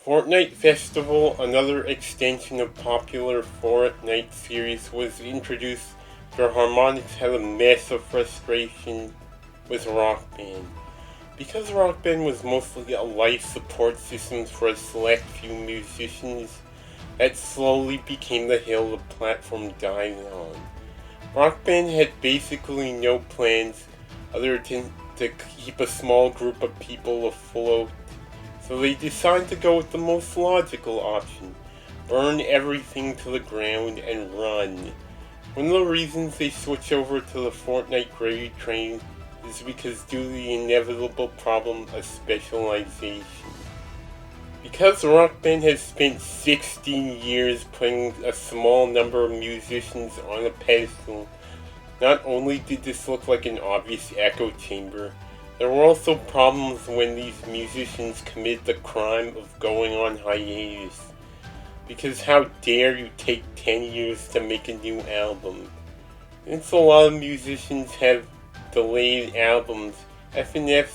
Fortnite Festival, another extension of popular Fortnite series, was introduced where Harmonix had a massive frustration with Rock Band. Because Rock Band was mostly a life support system for a select few musicians, that slowly became the hill the platform died on. Rock Band had basically no plans other than to keep a small group of people afloat, so they decided to go with the most logical option: burn everything to the ground and run. One of the reasons they switched over to the Fortnite Gravy Train is because due to the inevitable problem of specialization. Because Rock Band has spent 16 years putting a small number of musicians on a pedestal, not only did this look like an obvious echo chamber, there were also problems when these musicians committed the crime of going on hiatus. Because how dare you take 10 years to make a new album? Since a lot of musicians have delayed albums, FNF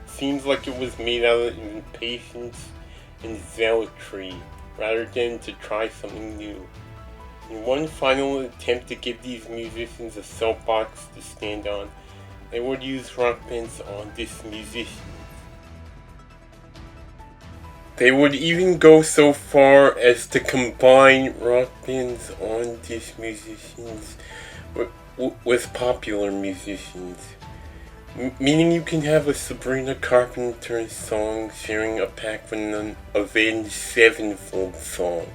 seems like it was made out of impatience and zealotry, rather than to try something new. In one final attempt to give these musicians a soapbox to stand on, they would use Rock Bands on this musician. They would even go so far as to combine Rock Bands on these musicians with popular musicians. Meaning you can have a Sabrina Carpenter song sharing a pack with an Avenged Sevenfold song.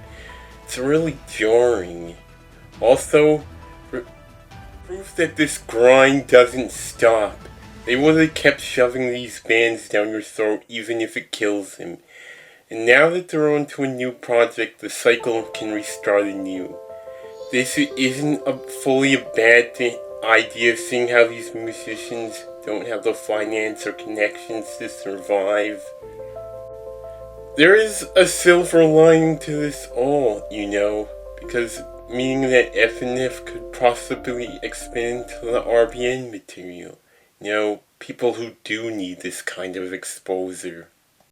It's really jarring. Also, proof that this grind doesn't stop. They would have kept shoving these bands down your throat even if it kills them. And now that they're on to a new project, the cycle can restart anew. This isn't fully a bad idea, seeing how these musicians don't have the finance or connections to survive. There is a silver lining to this all, because meaning that FNF could possibly expand to the RBN material. People who do need this kind of exposure.